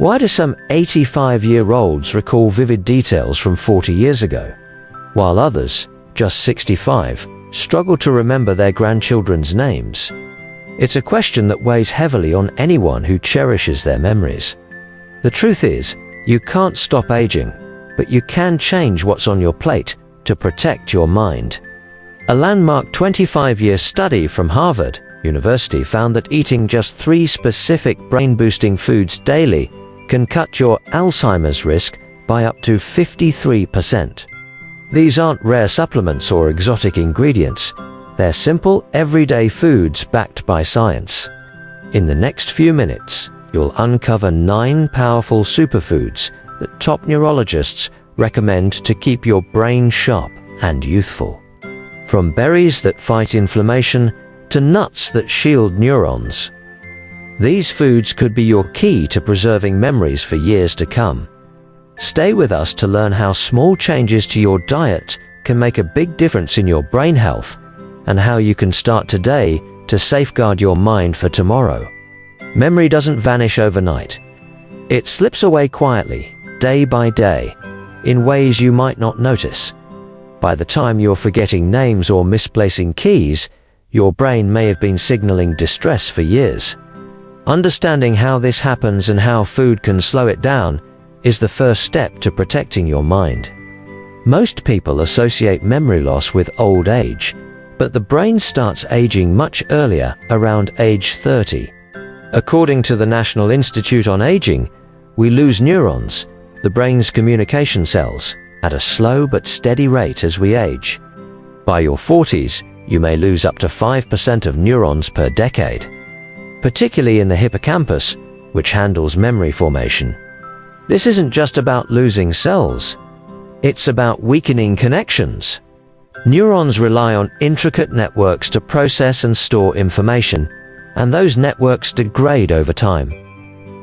Why do some 85-year-olds recall vivid details from 40 years ago, while others, just 65, struggle to remember their grandchildren's names? It's a question that weighs heavily on anyone who cherishes their memories. The truth is, you can't stop aging, but you can change what's on your plate to protect your mind. A landmark 25-year study from Harvard University found that eating just 3 specific brain-boosting foods daily can cut your Alzheimer's risk by up to 53%. These aren't rare supplements or exotic ingredients. They're simple, everyday foods backed by science. In the next few minutes, you'll uncover 9 powerful superfoods that top neurologists recommend to keep your brain sharp and youthful. From berries that fight inflammation to nuts that shield neurons, these foods could be your key to preserving memories for years to come. Stay with us to learn how small changes to your diet can make a big difference in your brain health, and how you can start today to safeguard your mind for tomorrow. Memory doesn't vanish overnight. It slips away quietly, day by day, in ways you might not notice. By the time you're forgetting names or misplacing keys, your brain may have been signaling distress for years. Understanding how this happens and how food can slow it down is the first step to protecting your mind. Most people associate memory loss with old age, but the brain starts aging much earlier, around age 30. According to the National Institute on Aging, we lose neurons, the brain's communication cells, at a slow but steady rate as we age. By your 40s, you may lose up to 5% of neurons per decade, particularly in the hippocampus, which handles memory formation. This isn't just about losing cells. It's about weakening connections. Neurons rely on intricate networks to process and store information, and those networks degrade over time.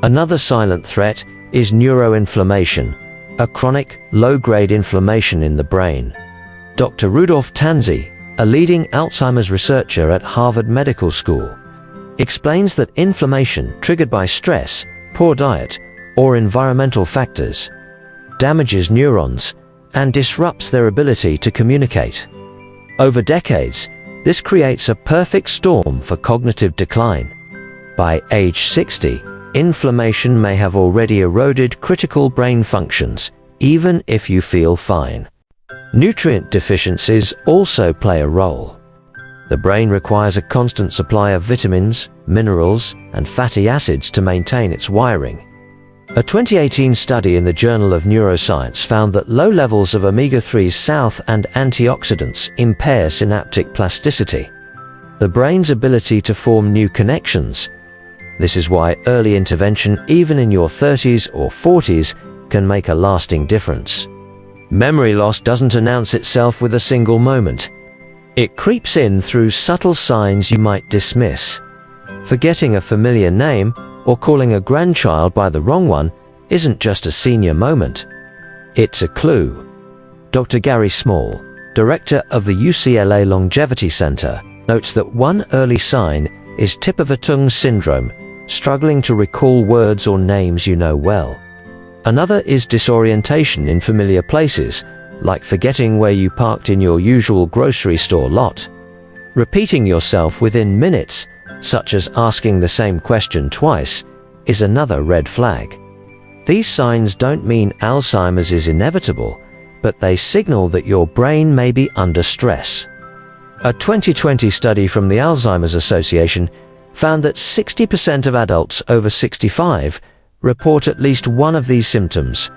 Another silent threat is neuroinflammation, a chronic, low-grade inflammation in the brain. Dr. Rudolf Tanzi, a leading Alzheimer's researcher at Harvard Medical School, explains that inflammation triggered by stress, poor diet, or environmental factors damages neurons and disrupts their ability to communicate. Over decades, this creates a perfect storm for cognitive decline. By age 60, inflammation may have already eroded critical brain functions, even if you feel fine. Nutrient deficiencies also play a role. The brain requires a constant supply of vitamins, minerals, and fatty acids to maintain its wiring. A 2018 study in the Journal of Neuroscience found that low levels of omega-3s south and antioxidants impair synaptic plasticity, the brain's ability to form new connections. This is why early intervention, even in your 30s or 40s, can make a lasting difference. Memory loss doesn't announce itself with a single moment. It creeps in through subtle signs you might dismiss. Forgetting a familiar name or calling a grandchild by the wrong one isn't just a senior moment. It's a clue. Dr. Gary Small, director of the UCLA Longevity Center, notes that one early sign is tip-of-the-tongue syndrome, struggling to recall words or names you know well. Another is disorientation in familiar places, like forgetting where you parked in your usual grocery store lot. Repeating yourself within minutes, such as asking the same question twice, is another red flag. These signs don't mean Alzheimer's is inevitable, but they signal that your brain may be under stress. A 2020 study from the Alzheimer's Association found that 60% of adults over 65 report at least one of these symptoms.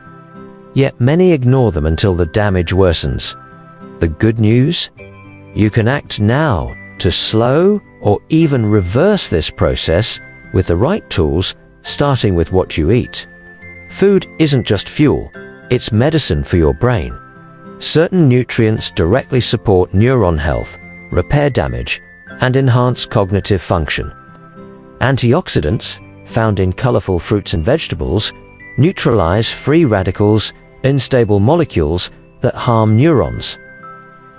Yet many ignore them until the damage worsens. The good news? You can act now to slow or even reverse this process with the right tools, starting with what you eat. Food isn't just fuel, it's medicine for your brain. Certain nutrients directly support neuron health, repair damage, and enhance cognitive function. Antioxidants, found in colorful fruits and vegetables, neutralize free radicals, unstable molecules that harm neurons.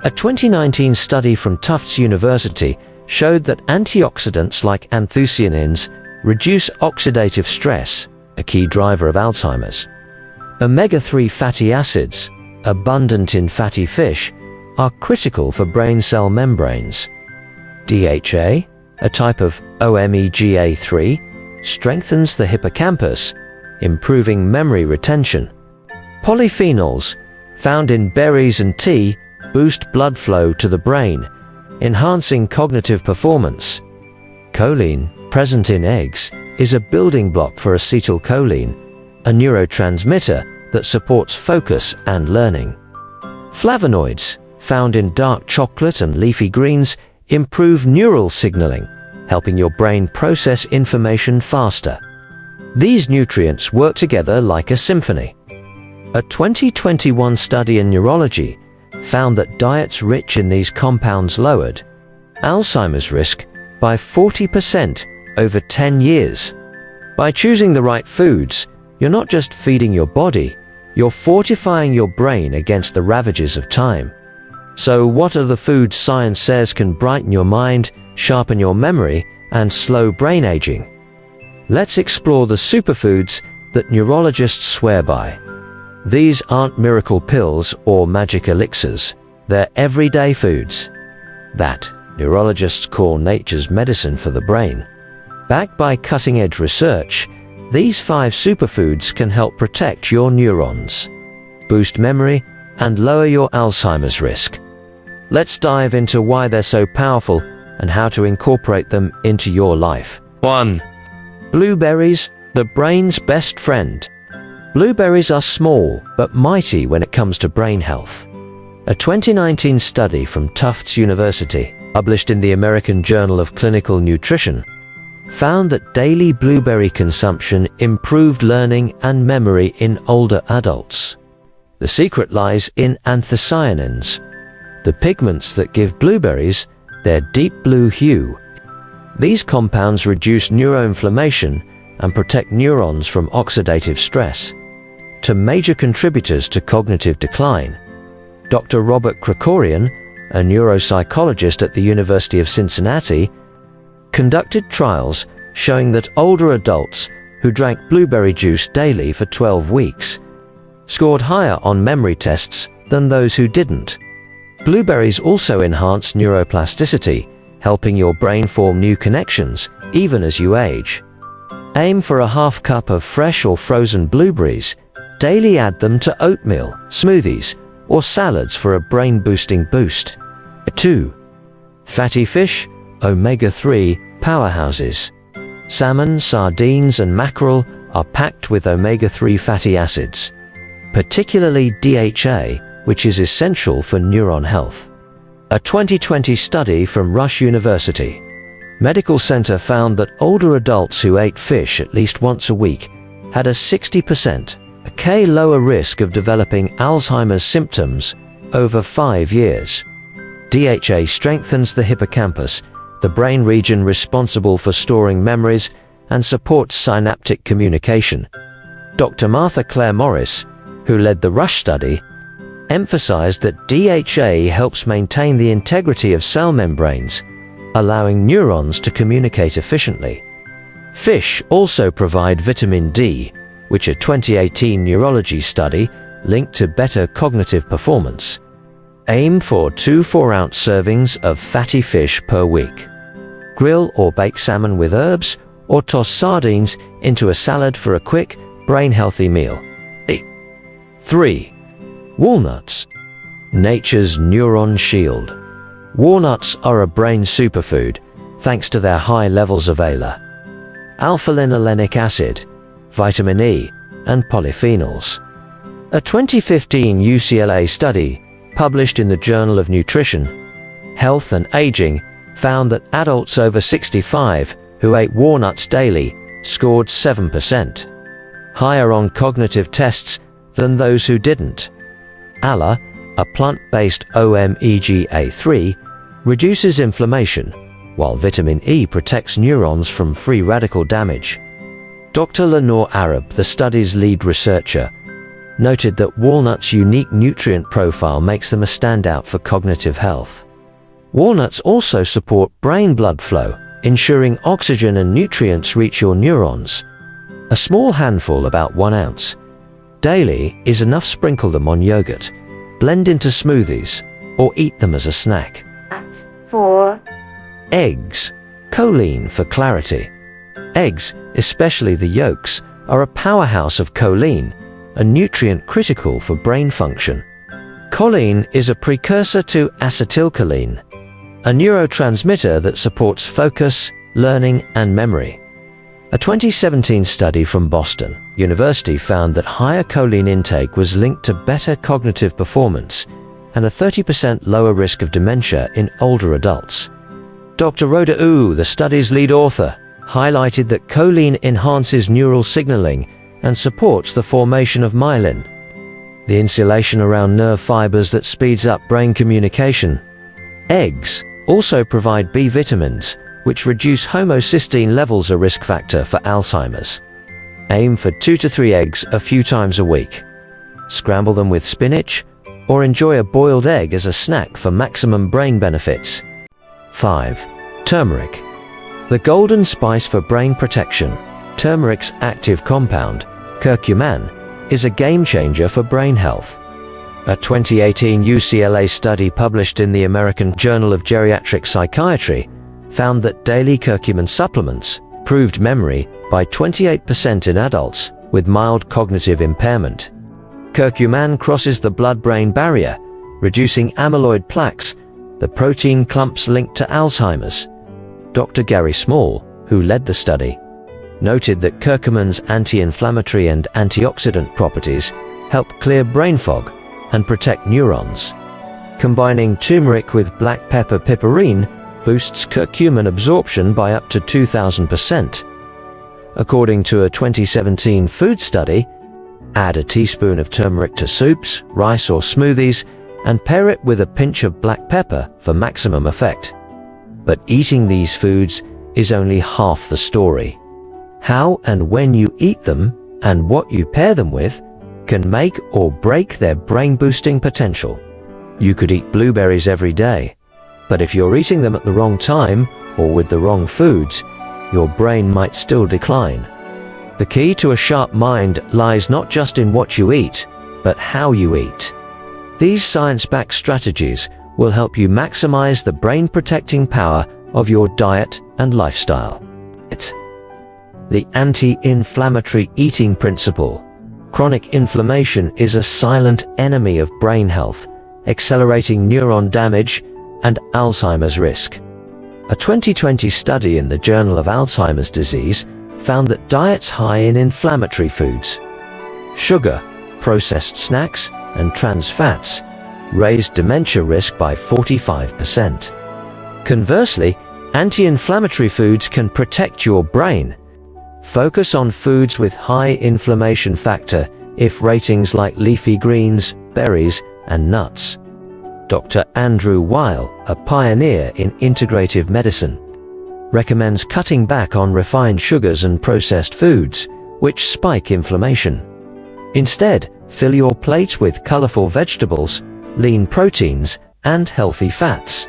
A 2019 study from Tufts University showed that antioxidants like anthocyanins reduce oxidative stress, a key driver of Alzheimer's. Omega-3 fatty acids, abundant in fatty fish, are critical for brain cell membranes. DHA, a type of omega-3, strengthens the hippocampus, improving memory retention. Polyphenols, found in berries and tea, boost blood flow to the brain, enhancing cognitive performance. Choline, present in eggs, is a building block for acetylcholine, a neurotransmitter that supports focus and learning. Flavonoids, found in dark chocolate and leafy greens, improve neural signaling, helping your brain process information faster. These nutrients work together like a symphony. A 2021 study in neurology found that diets rich in these compounds lowered Alzheimer's risk by 40% over 10 years. By choosing the right foods, you're not just feeding your body, you're fortifying your brain against the ravages of time. So what are the foods science says can brighten your mind, sharpen your memory, and slow brain aging? Let's explore the superfoods that neurologists swear by. These aren't miracle pills or magic elixirs, they're everyday foods that neurologists call nature's medicine for the brain. Backed by cutting-edge research, these 5 superfoods can help protect your neurons, boost memory, and lower your Alzheimer's risk. Let's dive into why they're so powerful and how to incorporate them into your life. 1. Blueberries, the brain's best friend. Blueberries are small but mighty when it comes to brain health. A 2019 study from Tufts University, published in the American Journal of Clinical Nutrition, found that daily blueberry consumption improved learning and memory in older adults. The secret lies in anthocyanins, the pigments that give blueberries their deep blue hue. These compounds reduce neuroinflammation and protect neurons from oxidative stress. To major contributors to cognitive decline. Dr. Robert Krikorian, a neuropsychologist at the University of Cincinnati, conducted trials showing that older adults who drank blueberry juice daily for 12 weeks scored higher on memory tests than those who didn't. Blueberries also enhance neuroplasticity, helping your brain form new connections even as you age. Aim for a half cup of fresh or frozen blueberries. Daily add them to oatmeal, smoothies, or salads for a brain-boosting boost. 2. Fatty fish, omega-3 powerhouses. Salmon, sardines, and mackerel are packed with omega-3 fatty acids, particularly DHA, which is essential for neuron health. A 2020 study from Rush University Medical Center found that older adults who ate fish at least once a week had a 60% lower risk of developing Alzheimer's symptoms over 5 years. DHA strengthens the hippocampus, the brain region responsible for storing memories, and supports synaptic communication. Dr. Martha Claire Morris, who led the Rush study, emphasized that DHA helps maintain the integrity of cell membranes, allowing neurons to communicate efficiently. Fish also provide vitamin D, which a 2018 neurology study linked to better cognitive performance. Aim for 2 4-ounce servings of fatty fish per week. Grill or bake salmon with herbs, or toss sardines into a salad for a quick, brain-healthy meal. 3. Walnuts, nature's neuron shield. Walnuts are a brain superfood thanks to their high levels of ALA, alpha-linolenic acid, vitamin E, and polyphenols. A 2015 UCLA study published in the Journal of Nutrition, Health and Aging found that adults over 65 who ate walnuts daily scored 7% higher on cognitive tests than those who didn't. ALA, a plant-based omega-3, reduces inflammation, while vitamin E protects neurons from free radical damage. Dr. Lenore Arab, the study's lead researcher, noted that walnuts' unique nutrient profile makes them a standout for cognitive health. Walnuts also support brain blood flow, ensuring oxygen and nutrients reach your neurons. A small handful, about 1 ounce, daily is enough. Sprinkle them on yogurt, blend into smoothies, or eat them as a snack. 4. Eggs. Choline for clarity. Eggs, especially the yolks, are a powerhouse of choline, a nutrient critical for brain function. Choline is a precursor to acetylcholine, a neurotransmitter that supports focus, learning, and memory. A 2017 study from Boston University found that higher choline intake was linked to better cognitive performance and a 30% lower risk of dementia in older adults. Dr. Rhoda Wu, the study's lead author, highlighted that choline enhances neural signaling and supports the formation of myelin, the insulation around nerve fibers that speeds up brain communication. Eggs also provide B vitamins, which reduce homocysteine levels, a risk factor for Alzheimer's. Aim for 2 to 3 eggs a few times a week. Scramble them with spinach, or enjoy a boiled egg as a snack for maximum brain benefits. 5. Turmeric. The golden spice for brain protection. Turmeric's active compound, curcumin, is a game changer for brain health. A 2018 UCLA study published in the American Journal of Geriatric Psychiatry found that daily curcumin supplements improved memory by 28% in adults with mild cognitive impairment. Curcumin crosses the blood-brain barrier, reducing amyloid plaques, the protein clumps linked to Alzheimer's. Dr. Gary Small, who led the study, noted that curcumin's anti-inflammatory and antioxidant properties help clear brain fog and protect neurons. Combining turmeric with black pepper piperine boosts curcumin absorption by up to 2,000%. According to a 2017 food study, add a teaspoon of turmeric to soups, rice, or smoothies, and pair it with a pinch of black pepper for maximum effect. But eating these foods is only half the story. How and when you eat them and what you pair them with can make or break their brain-boosting potential. You could eat blueberries every day, but if you're eating them at the wrong time or with the wrong foods, your brain might still decline. The key to a sharp mind lies not just in what you eat, but how you eat. These science-backed strategies will help you maximize the brain-protecting power of your diet and lifestyle. The anti-inflammatory eating principle. Chronic inflammation is a silent enemy of brain health, accelerating neuron damage and Alzheimer's risk. A 2020 study in the Journal of Alzheimer's Disease found that diets high in inflammatory foods, sugar, processed snacks, and trans fats raised dementia risk by 45%. Conversely, anti-inflammatory foods can protect your brain. Focus on foods with high inflammation factor if ratings like leafy greens, berries, and nuts. Dr. Andrew Weil, a pioneer in integrative medicine, recommends cutting back on refined sugars and processed foods, which spike inflammation. Instead, fill your plate with colorful vegetables, lean proteins, and healthy fats.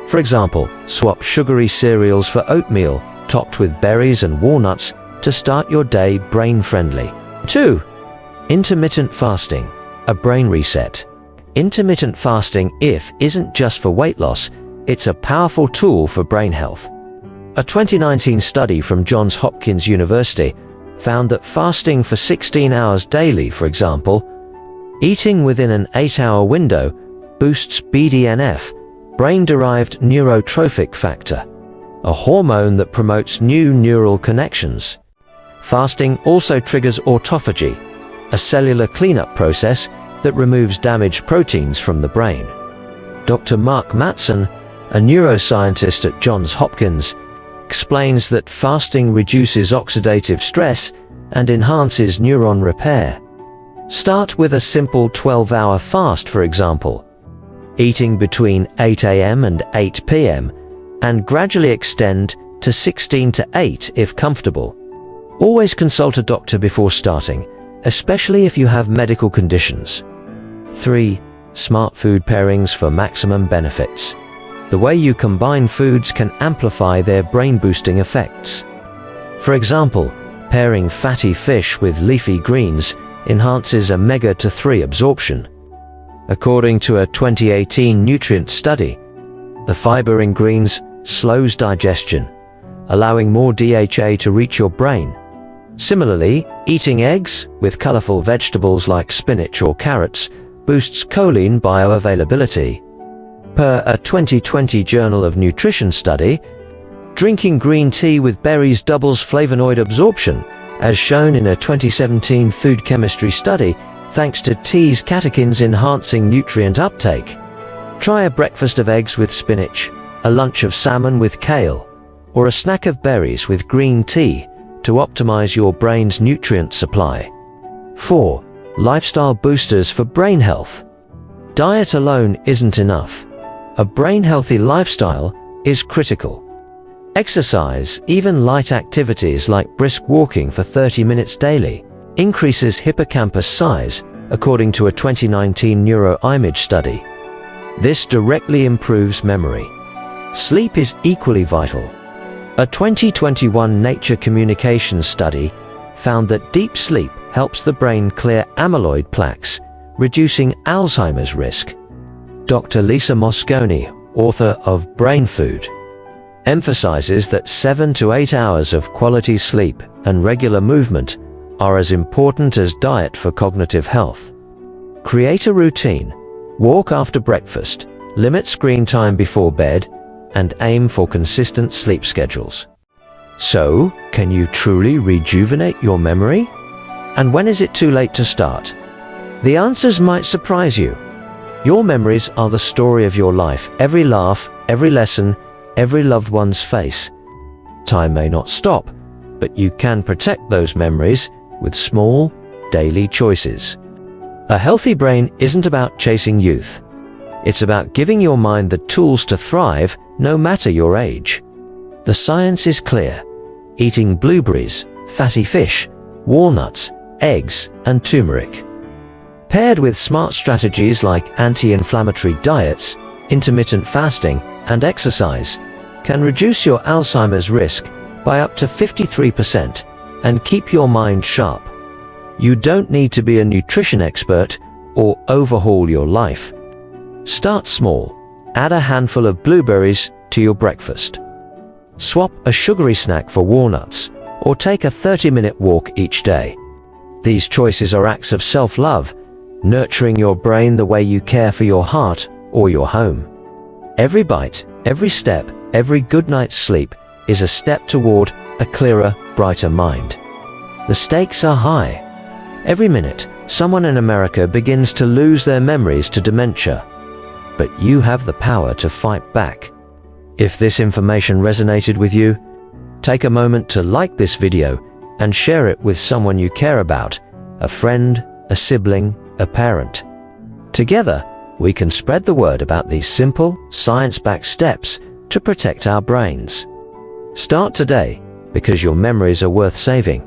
For example, swap sugary cereals for oatmeal topped with berries and walnuts to start your day brain-friendly. 2. Intermittent fasting, a brain reset. Intermittent fasting isn't just for weight loss, it's a powerful tool for brain health. A 2019 study from Johns Hopkins University found that fasting for 16 hours daily, for example, eating within an 8-hour window, boosts BDNF, brain-derived neurotrophic factor, a hormone that promotes new neural connections. Fasting also triggers autophagy, a cellular cleanup process that removes damaged proteins from the brain. Dr. Mark Mattson, a neuroscientist at Johns Hopkins, explains that fasting reduces oxidative stress and enhances neuron repair. Start with a simple 12-hour fast, for example, eating between 8 a.m. and 8 p.m., and gradually extend to 16 to 8 if comfortable. Always consult a doctor before starting, especially if you have medical conditions. 3. Smart food pairings for maximum benefits. The way you combine foods can amplify their brain-boosting effects. For example, Pairing fatty fish with leafy greens enhances omega-3 absorption. According to a 2018 nutrient study, the fiber in greens slows digestion, allowing more DHA to reach your brain. Similarly, eating eggs with colorful vegetables like spinach or carrots boosts choline bioavailability. Per a 2020 Journal of Nutrition study, drinking green tea with berries doubles flavonoid absorption, as shown in a 2017 food chemistry study, thanks to tea's catechins enhancing nutrient uptake. Try a breakfast of eggs with spinach, a lunch of salmon with kale, or a snack of berries with green tea to optimize your brain's nutrient supply. 4. Lifestyle boosters for brain health. Diet alone isn't enough. A brain-healthy lifestyle is critical. Exercise, even light activities like brisk walking for 30 minutes daily, increases hippocampus size, according to a 2019 neuroimage study. This directly improves memory. Sleep is equally vital. A 2021 Nature Communications study found that deep sleep helps the brain clear amyloid plaques, reducing Alzheimer's risk. Dr. Lisa Mosconi, author of Brain Food, emphasizes that 7 to 8 hours of quality sleep and regular movement are as important as diet for cognitive health. Create a routine, walk after breakfast, limit screen time before bed, and aim for consistent sleep schedules. So, can you truly rejuvenate your memory? And when is it too late to start? The answers might surprise you. Your memories are the story of your life, every laugh, every lesson, every loved one's face. Time may not stop, but you can protect those memories with small, daily choices. A healthy brain isn't about chasing youth. It's about giving your mind the tools to thrive, no matter your age. The science is clear. Eating blueberries, fatty fish, walnuts, eggs, and turmeric, paired with smart strategies like anti-inflammatory diets, intermittent fasting, and exercise, can reduce your Alzheimer's risk by up to 53% and keep your mind sharp. You don't need to be a nutrition expert or overhaul your life. Start small. Add a handful of blueberries to your breakfast. Swap a sugary snack for walnuts, or take a 30-minute walk each day. These choices are acts of self-love, nurturing your brain the way you care for your heart or your home. Every bite, every step, every good night's sleep is a step toward a clearer, brighter mind. The stakes are high. Every minute, someone in America begins to lose their memories to dementia. But you have the power to fight back. If this information resonated with you, take a moment to like this video and share it with someone you care about, a friend, a sibling, a parent. Together, we can spread the word about these simple, science-backed steps to protect our brains. Start today, because your memories are worth saving.